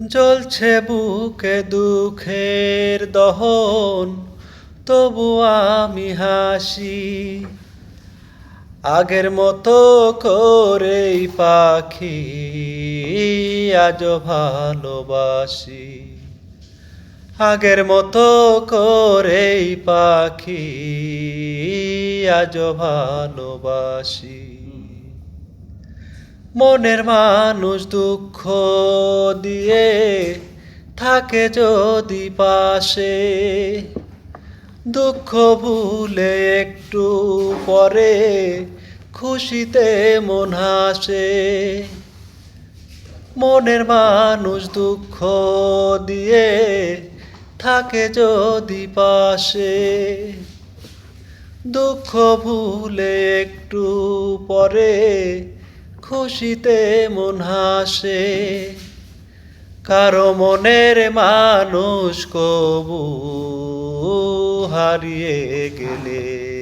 জ্বলছে বুকে দুঃখের দহন, তবু আমি হাসি। আগের মতো করেই পাখি আজও ভালোবাসি। আগের মতো করেই পাখি আজও ভালোবাসি। মনের মানুষ দুঃখ দিয়ে থাকে যদি পাশে, দুঃখ ভুলে একটু পরে খুশিতে মন হাসে। মনের মানুষ দুঃখ দিয়ে থাকে যদি পাশে, দুঃখ ভুলে একটু পরে খুশিতে মন হাসে। কারো মনের মানুষ কবু হারিয়ে গেলে